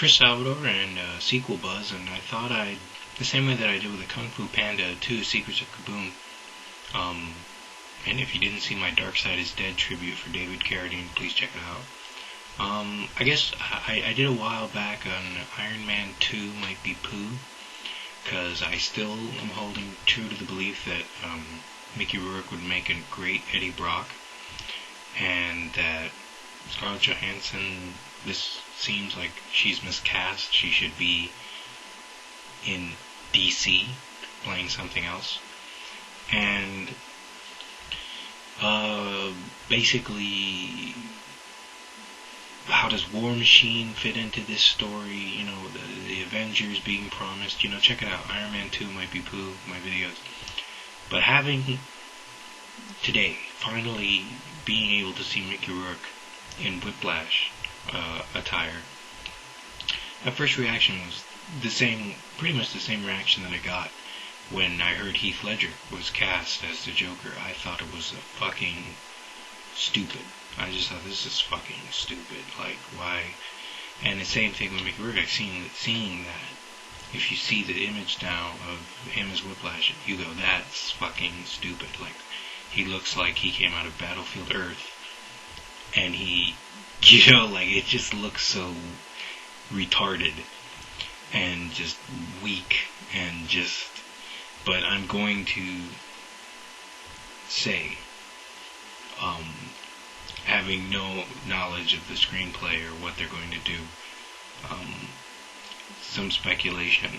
Chris Salvador and sequel buzz, and I thought the same way that I did with the Kung Fu Panda 2 Secrets of Kaboom. And if you didn't see my Dark Side is Dead tribute for David Carradine, please check it out. I guess I did a while back on Iron Man 2 Might Be Pooh, because I still am holding true to the belief that Mickey Rourke would make a great Eddie Brock, and that Scarlett Johansson, this seems like she's miscast. She should be in DC playing something else. And basically, how does War Machine fit into this story? You know, the Avengers being promised. You know, check it out. Iron Man 2 Might Be Pooh, my videos. But having today, finally being able to see Mickey Rourke in Whiplash attire, my first reaction was pretty much the same reaction that I got when I heard Heath Ledger was cast as the Joker. I thought it was fucking stupid. I just thought, this is fucking stupid. Like, why? And the same thing with Mickey Rourke. Seeing that, if you see the image now of him as Whiplash, you go, that's fucking stupid. Like, he looks like he came out of Battlefield Earth, and he, you know, like, it just looks so retarded and just weak and just. But I'm going to say, having no knowledge of the screenplay or what they're going to do, some speculation.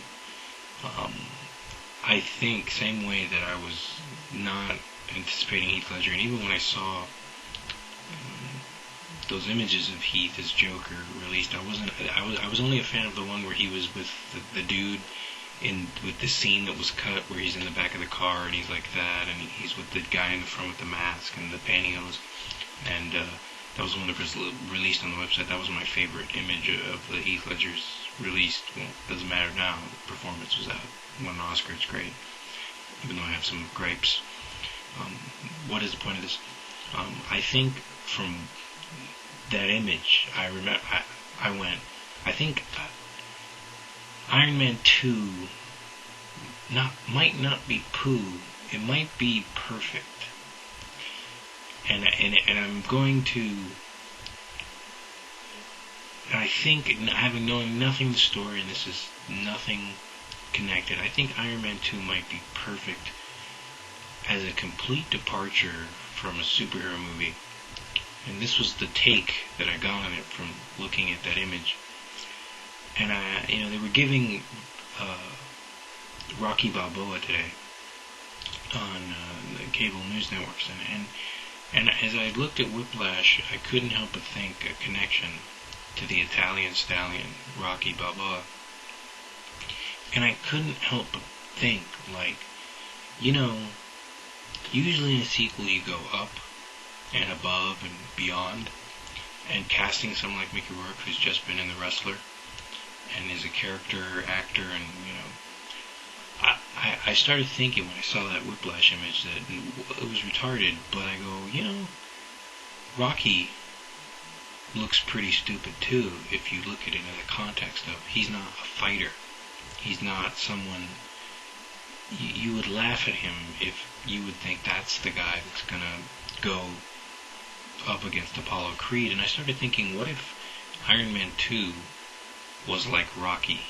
I think, same way that I was not anticipating Heath Ledger, and even when I saw those images of Heath as Joker released, I was only a fan of the one where he was with the dude with the scene that was cut where he's in the back of the car and he's like that, and he's with the guy in the front with the mask and the pantyhose, and that was one that was released on the website. That was my favorite image of the Heath Ledger's released. Well, it doesn't matter now, the performance was out, won an Oscar, it's great, even though I have some gripes. What is the point of this? I think from that image, I think Iron Man 2 might not be poo, it might be perfect. And I'm going to, I think, having known nothing of the story, and this is nothing connected, I think Iron Man 2 might be perfect as a complete departure from a superhero movie. And this was the take that I got on it from looking at that image. And they were giving Rocky Balboa today on the cable news networks, and as I looked at Whiplash, I couldn't help but think a connection to the Italian stallion Rocky Balboa, and I couldn't help but think, like, you know, usually in a sequel you go up and above and beyond, and casting someone like Mickey Rourke, who's just been in The Wrestler and is a character actor, and you know, I started thinking when I saw that Whiplash image that it was retarded, but I go, you know, Rocky looks pretty stupid too if you look at it in the context of he's not a fighter, he's not someone. You would laugh at him if you would think that's the guy that's gonna go up against Apollo Creed. And I started thinking, what if Iron Man 2 was like Rocky,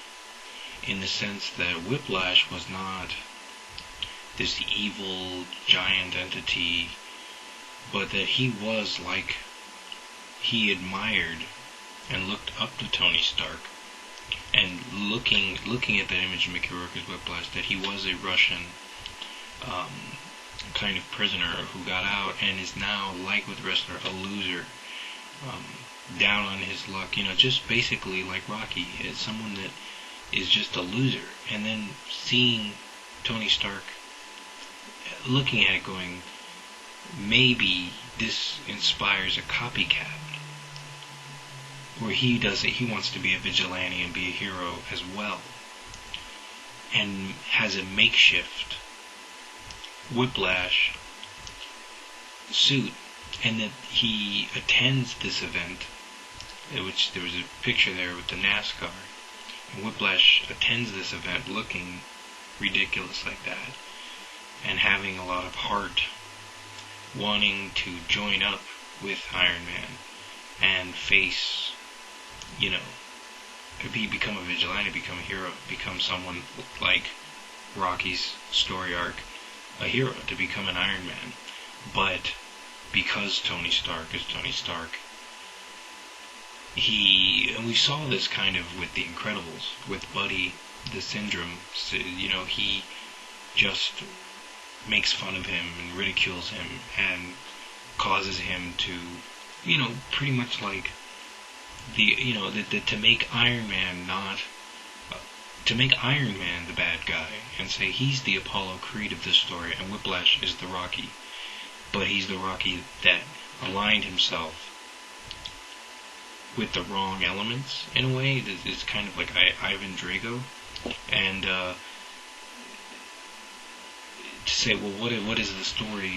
in the sense that Whiplash was not this evil giant entity, but that he was like, he admired and looked up to Tony Stark, and looking at that image of Mickey Rourke as Whiplash, that he was a Russian kind of prisoner who got out and is now, like with Wrestler, a loser, down on his luck, you know, just basically like Rocky, as someone that is just a loser. And then seeing Tony Stark, looking at it going, maybe this inspires a copycat, where he does it, he wants to be a vigilante and be a hero as well, and has a makeshift Whiplash suit, and that he attends this event which there was a picture there with the NASCAR. And Whiplash attends this event looking ridiculous like that, and having a lot of heart, wanting to join up with Iron Man and face, become a vigilante, become a hero, become someone like Rocky's story arc, a hero, to become an Iron Man. But because Tony Stark is Tony Stark, and we saw this kind of with The Incredibles, with Buddy, the Syndrome. So, he just makes fun of him and ridicules him and causes him to, pretty much like to make Iron Man to make Iron Man the bad guy and say he's the Apollo Creed of this story and Whiplash is the Rocky. But he's the Rocky that aligned himself with the wrong elements, in a way. It's kind of like Ivan Drago. And to say, well, what is the story